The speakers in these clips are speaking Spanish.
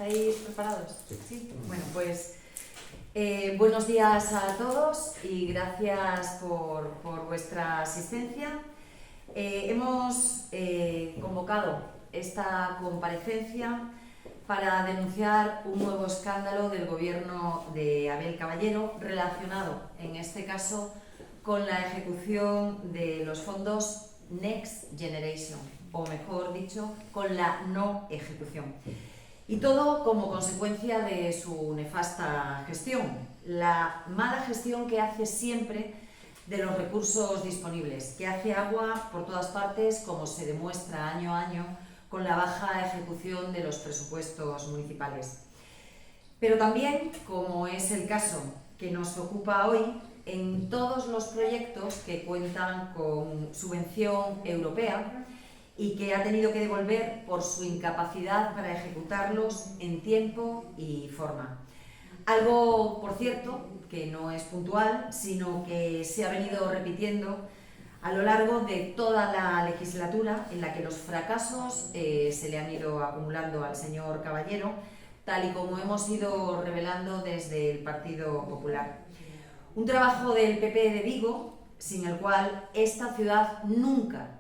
¿Estáis preparados? Sí. Bueno, pues buenos días a todos y gracias por vuestra asistencia. Hemos convocado esta comparecencia para denunciar un nuevo escándalo del gobierno de Abel Caballero relacionado, en este caso, con la ejecución de los fondos Next Generation, o mejor dicho, con la no ejecución. Y todo como consecuencia de su nefasta gestión, la mala gestión que hace siempre de los recursos disponibles, que hace agua por todas partes, como se demuestra año a año con la baja ejecución de los presupuestos municipales. Pero también, como es el caso que nos ocupa hoy, en todos los proyectos que cuentan con subvención europea y que ha tenido que devolver por su incapacidad para ejecutarlos en tiempo y forma. Algo, por cierto, que no es puntual, sino que se ha venido repitiendo a lo largo de toda la legislatura, en la que los fracasos se le han ido acumulando al señor Caballero, tal y como hemos ido revelando desde el Partido Popular. Un trabajo del PP de Vigo, sin el cual esta ciudad nunca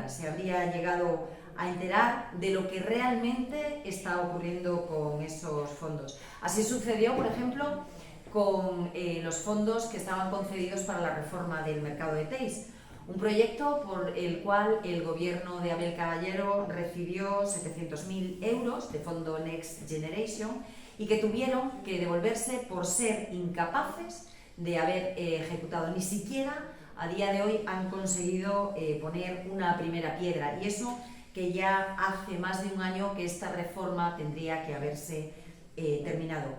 se habría llegado a enterar de lo que realmente está ocurriendo con esos fondos. Así sucedió, por ejemplo, con los fondos que estaban concedidos para la reforma del mercado de Teis, un proyecto por el cual el gobierno de Abel Caballero recibió 700.000 euros de fondo Next Generation y que tuvieron que devolverse por ser incapaces de haber ejecutado. Ni siquiera a día de hoy han conseguido poner una primera piedra, y eso que ya hace más de un año que esta reforma tendría que haberse terminado.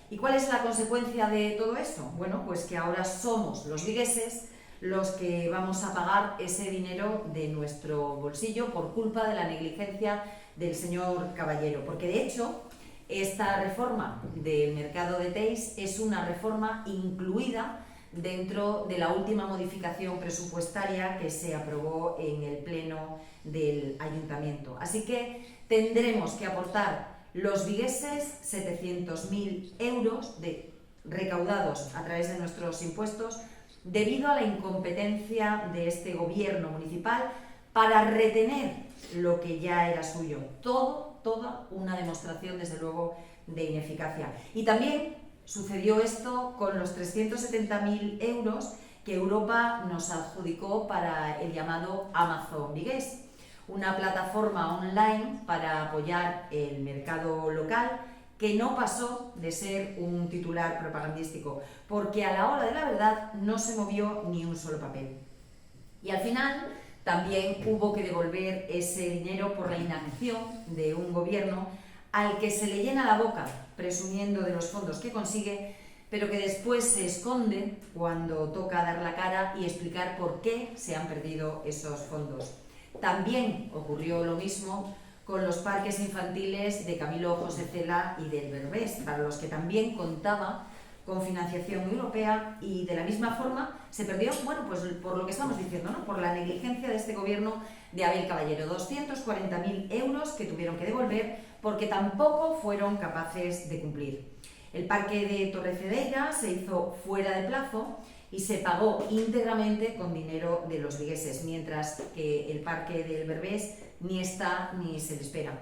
¿Y cuál es la consecuencia de todo esto? Bueno, pues que ahora somos los vigueses los que vamos a pagar ese dinero de nuestro bolsillo por culpa de la negligencia del señor Caballero, porque de hecho esta reforma del mercado de Teis es una reforma incluida dentro de la última modificación presupuestaria que se aprobó en el pleno del ayuntamiento. Así que tendremos que aportar los vigueses 700.000 euros recaudados a través de nuestros impuestos debido a la incompetencia de este gobierno municipal para retener lo que ya era suyo. Toda una demostración, desde luego, de ineficacia. Y también sucedió esto con los 370.000 euros que Europa nos adjudicó para el llamado Amazon Vigués, una plataforma online para apoyar el mercado local que no pasó de ser un titular propagandístico, porque a la hora de la verdad no se movió ni un solo papel. Y al final también hubo que devolver ese dinero por la inacción de un gobierno al que se le llena la boca presumiendo de los fondos que consigue, pero que después se esconde cuando toca dar la cara y explicar por qué se han perdido esos fondos. También ocurrió lo mismo con los parques infantiles de Camilo José Cela y del Berbés, para los que también contaba con financiación europea, y de la misma forma se perdió, bueno, pues por lo que estamos diciendo, ¿no? Por la negligencia de este gobierno de Abel Caballero, 240.000 euros que tuvieron que devolver porque tampoco fueron capaces de cumplir. El parque de Torrecedeira se hizo fuera de plazo y se pagó íntegramente con dinero de los vigueses, mientras que el parque del Berbés ni está ni se le espera.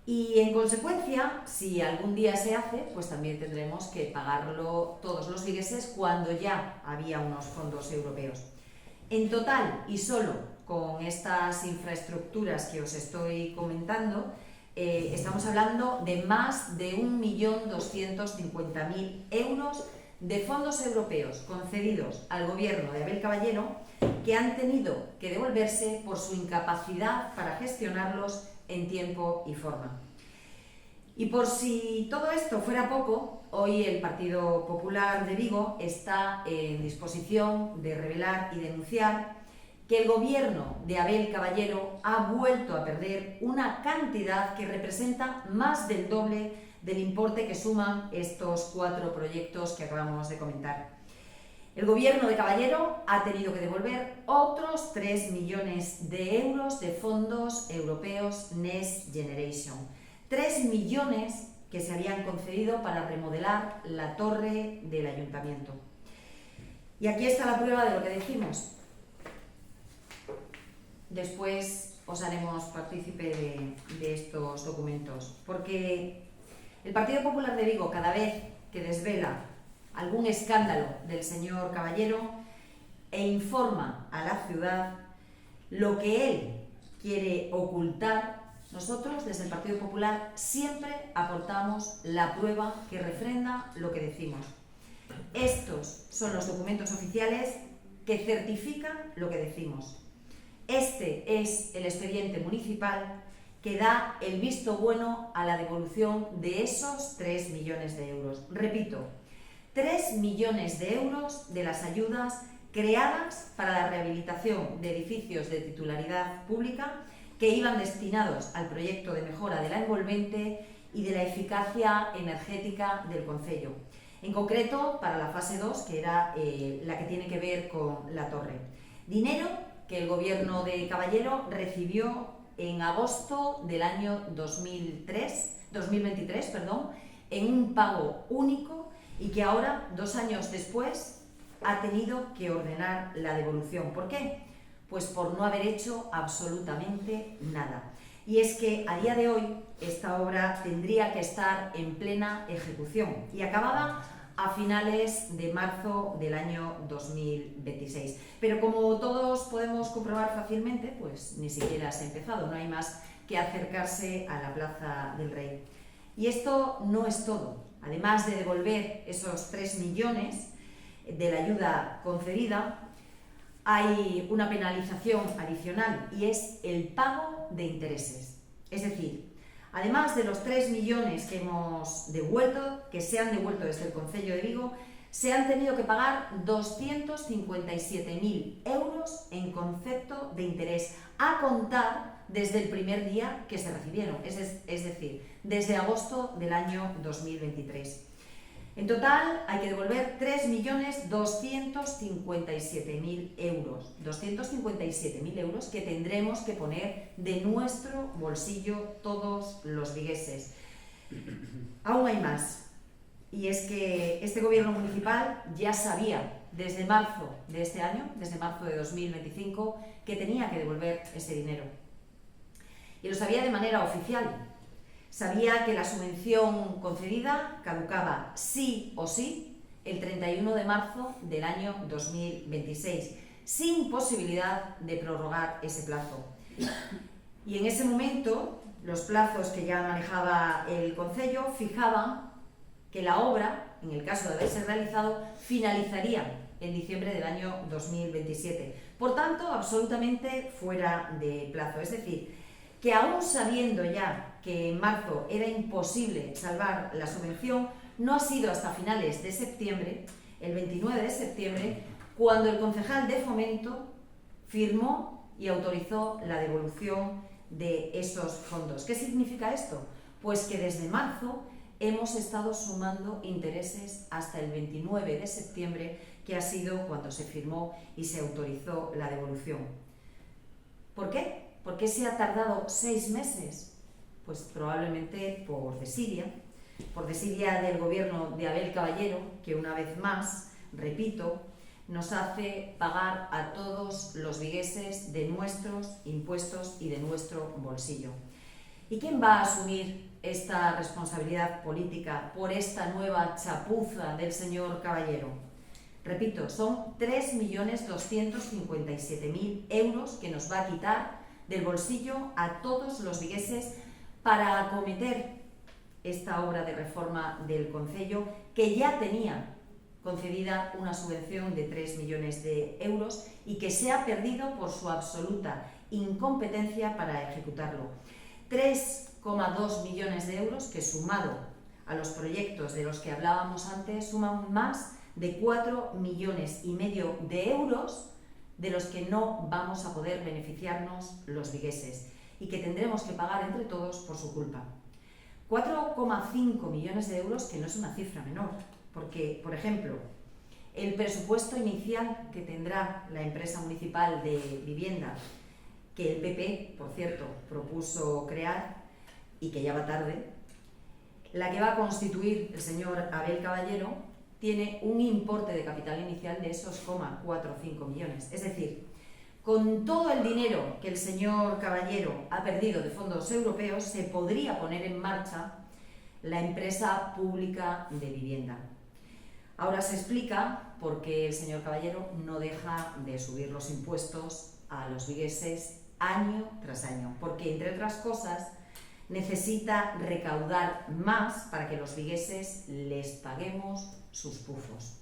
Y en consecuencia, si algún día se hace, pues también tendremos que pagarlo todos los vigueses cuando ya había unos fondos europeos. En total, y solo con estas infraestructuras que os estoy comentando, estamos hablando de más de 1.250.000 euros de fondos europeos concedidos al gobierno de Abel Caballero, que han tenido que devolverse por su incapacidad para gestionarlos en tiempo y forma. Y por si todo esto fuera poco, hoy el Partido Popular de Vigo está en disposición de revelar y denunciar que el gobierno de Abel Caballero ha vuelto a perder una cantidad que representa más del doble del importe que suman estos 4 proyectos que acabamos de comentar. El gobierno de Caballero ha tenido que devolver otros 3 millones de euros de fondos europeos Next Generation. 3 millones que se habían concedido para remodelar la torre del ayuntamiento. Y aquí está la prueba de lo que decimos. Después os haremos partícipe de estos documentos, porque el Partido Popular de Vigo, cada vez que desvela algún escándalo del señor Caballero e informa a la ciudad lo que él quiere ocultar, nosotros desde el Partido Popular siempre aportamos la prueba que refrenda lo que decimos. Estos son los documentos oficiales que certifican lo que decimos. Este es el expediente municipal que da el visto bueno a la devolución de esos 3 millones de euros. Repito, 3 millones de euros de las ayudas creadas para la rehabilitación de edificios de titularidad pública que iban destinados al proyecto de mejora de la envolvente y de la eficacia energética del concello. En concreto, para la fase 2, que era la que tiene que ver con la torre. Dinero que el gobierno de Caballero recibió en agosto del año 2023, en un pago único y que ahora, 2 años después, ha tenido que ordenar la devolución. ¿Por qué? Pues por no haber hecho absolutamente nada. Y es que a día de hoy esta obra tendría que estar en plena ejecución y acababa a finales de marzo del año 2026. Pero como todos podemos comprobar fácilmente, pues ni siquiera se ha empezado, no hay más que acercarse a la Plaza del Rey. Y esto no es todo. Además de devolver esos 3 millones de la ayuda concedida, hay una penalización adicional y es el pago de intereses. Es decir, además de los 3 millones que hemos devuelto, que se han devuelto desde el Concello de Vigo, se han tenido que pagar 257.000 euros en concepto de interés, a contar desde el primer día que se recibieron, es decir, desde agosto del año 2023. En total hay que devolver 3.257.000 euros. 257.000 euros que tendremos que poner de nuestro bolsillo todos los vigueses. Aún hay más. Y es que este gobierno municipal ya sabía desde marzo de este año, desde marzo de 2025, que tenía que devolver ese dinero. Y lo sabía de manera oficial. Sabía que la subvención concedida caducaba sí o sí el 31 de marzo del año 2026, sin posibilidad de prorrogar ese plazo. Y en ese momento, los plazos que ya manejaba el Concello fijaban que la obra, en el caso de haberse realizado, finalizaría en diciembre del año 2027. Por tanto, absolutamente fuera de plazo. Es decir, que aún sabiendo ya que en marzo era imposible salvar la subvención, no ha sido hasta finales de septiembre, el 29 de septiembre, cuando el concejal de Fomento firmó y autorizó la devolución de esos fondos. ¿Qué significa esto? Pues que desde marzo hemos estado sumando intereses hasta el 29 de septiembre, que ha sido cuando se firmó y se autorizó la devolución. ¿Por qué? ¿Por qué se ha tardado 6 meses? Pues probablemente por desidia del gobierno de Abel Caballero, que una vez más, repito, nos hace pagar a todos los vigueses de nuestros impuestos y de nuestro bolsillo. ¿Y quién va a asumir esta responsabilidad política por esta nueva chapuza del señor Caballero? Repito, son 3.257.000 euros que nos va a quitar del bolsillo a todos los vigueses para acometer esta obra de reforma del Concello, que ya tenía concedida una subvención de 3 millones de euros y que se ha perdido por su absoluta incompetencia para ejecutarlo. 3,2 millones de euros que, sumado a los proyectos de los que hablábamos antes, suman más de 4,5 millones de euros de los que no vamos a poder beneficiarnos los vigueses y que tendremos que pagar entre todos por su culpa. 4,5 millones de euros, que no es una cifra menor, porque, por ejemplo, el presupuesto inicial que tendrá la empresa municipal de vivienda, que el PP, por cierto, propuso crear y que ya va tarde, la que va a constituir el señor Abel Caballero, tiene un importe de capital inicial de esos 0,45 millones. Es decir, con todo el dinero que el señor Caballero ha perdido de fondos europeos, se podría poner en marcha la empresa pública de vivienda. Ahora se explica por qué el señor Caballero no deja de subir los impuestos a los vigueses año tras año, porque, entre otras cosas, necesita recaudar más para que los vigueses les paguemos sus pufos.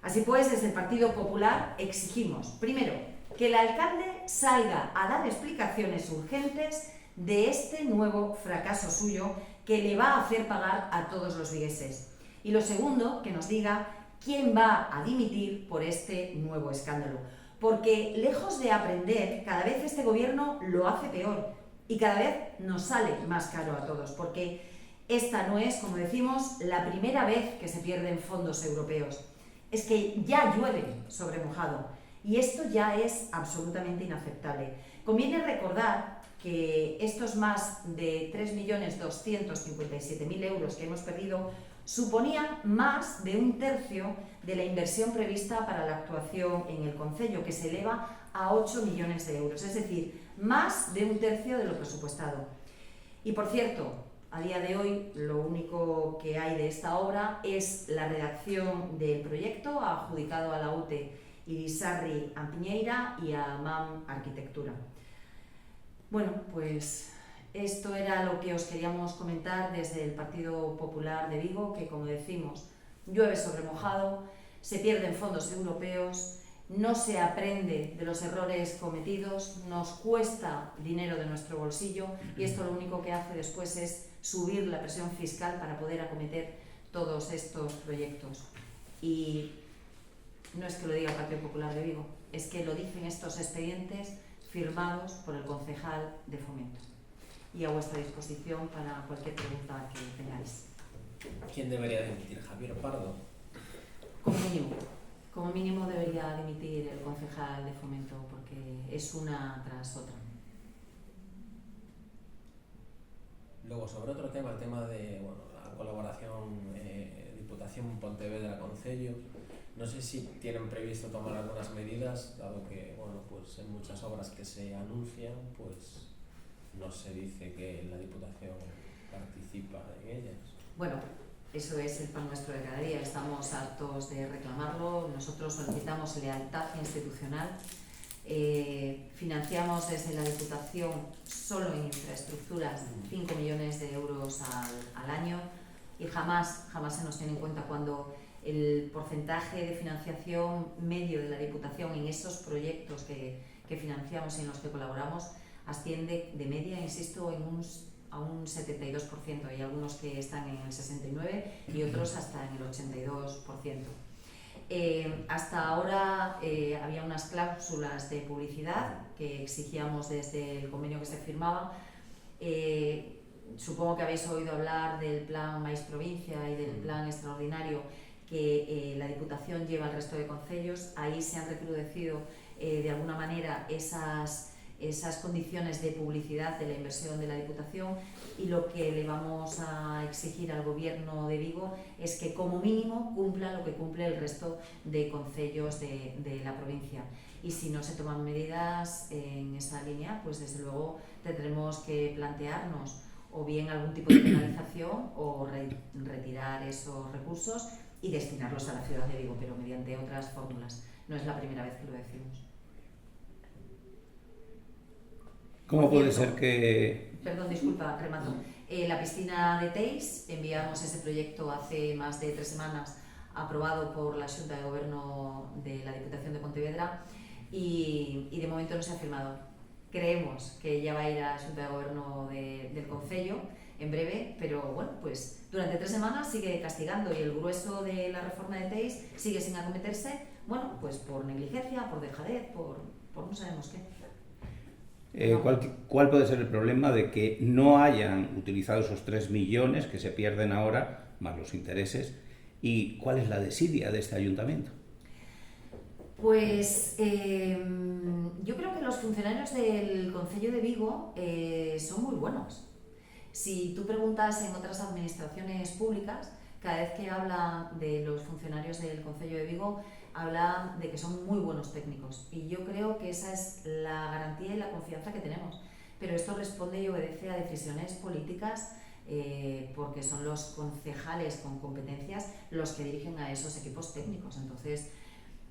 Así pues, desde el Partido Popular exigimos, primero, que el alcalde salga a dar explicaciones urgentes de este nuevo fracaso suyo que le va a hacer pagar a todos los vigueses. Y lo segundo, que nos diga quién va a dimitir por este nuevo escándalo. Porque lejos de aprender, cada vez este gobierno lo hace peor y cada vez nos sale más caro a todos, porque esta no es, como decimos, la primera vez que se pierden fondos europeos. Es que ya llueve sobre mojado y esto ya es absolutamente inaceptable. Conviene recordar que estos más de 3.257.000 euros que hemos perdido suponían más de un tercio de la inversión prevista para la actuación en el concello, que se eleva a 8 millones de euros, es decir, más de un tercio de lo presupuestado. Y por cierto, a día de hoy lo único que hay de esta obra es la redacción del proyecto adjudicado a la UTE Irisarri Ampiñeira y a MAM Arquitectura. Bueno, pues esto era lo que os queríamos comentar desde el Partido Popular de Vigo, que, como decimos, llueve sobre mojado, se pierden fondos europeos, no se aprende de los errores cometidos, nos cuesta dinero de nuestro bolsillo y esto lo único que hace después es subir la presión fiscal para poder acometer todos estos proyectos. Y no es que lo diga el Partido Popular de Vigo, es que lo dicen estos expedientes firmados por el concejal de Fomento. Y a vuestra disposición para cualquier pregunta que tengáis. ¿Quién debería dimitir? ¿Javier Pardo? Como mínimo debería dimitir el concejal de Fomento, porque es una tras otra. Luego, sobre otro tema, el tema de la colaboración Diputación Pontevedra-Concello. No sé si tienen previsto tomar algunas medidas, dado que pues en muchas obras que se anuncian, pues no se dice que la Diputación participa en ellas. Bueno, eso es el pan nuestro de cada día, estamos hartos de reclamarlo. Nosotros solicitamos lealtad institucional. Financiamos desde la Diputación solo en infraestructuras 5 millones de euros al año y jamás se nos tiene en cuenta cuando el porcentaje de financiación medio de la Diputación en esos proyectos que financiamos y en los que colaboramos asciende de media, insisto, a un 72%. Hay algunos que están en el 69% y otros hasta en el 82%. Hasta ahora había unas cláusulas de publicidad que exigíamos desde el convenio que se firmaba. Supongo que habéis oído hablar del plan Mais Provincia y del plan extraordinario que la Diputación lleva al resto de concellos. Ahí se han recrudecido de alguna manera esas condiciones de publicidad de la inversión de la Diputación, y lo que le vamos a exigir al Gobierno de Vigo es que como mínimo cumpla lo que cumple el resto de concellos de la provincia. Y si no se toman medidas en esa línea, pues desde luego tendremos que plantearnos o bien algún tipo de penalización o retirar esos recursos y destinarlos a la ciudad de Vigo, pero mediante otras fórmulas. No es la primera vez que lo decimos. ¿Cómo puede ser que...? Perdón, disculpa, remato. La piscina de Teis, enviamos ese proyecto hace más de 3 semanas, aprobado por la Xunta de Gobierno de la Diputación de Pontevedra, y de momento no se ha firmado. Creemos que ya va a ir a la Xunta de Gobierno del Concello en breve, pero bueno, pues durante 3 semanas sigue castigando y el grueso de la reforma de Teis sigue sin acometerse, bueno, pues por negligencia, por dejadez, por no sabemos qué. ¿Cuál puede ser el problema de que no hayan utilizado esos 3 millones que se pierden ahora, más los intereses? ¿Y cuál es la desidia de este ayuntamiento? Pues yo creo que los funcionarios del Concello de Vigo son muy buenos. Si tú preguntas en otras administraciones públicas, cada vez que habla de los funcionarios del Concello de Vigo, habla de que son muy buenos técnicos. Y yo creo que esa es la garantía y la confianza que tenemos. Pero esto responde y obedece a decisiones políticas, porque son los concejales con competencias los que dirigen a esos equipos técnicos. Entonces,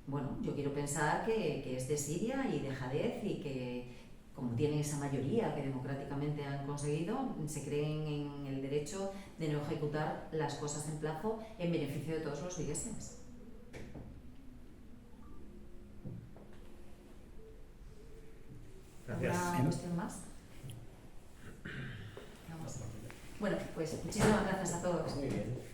bueno, yo quiero pensar que es desidia y dejadez y que, como tienen esa mayoría que democráticamente han conseguido, se creen en el derecho de no ejecutar las cosas en plazo en beneficio de todos los vigueses. Gracias. ¿Alguna cuestión más? Vamos. Bueno, pues muchísimas gracias a todos. Muy bien.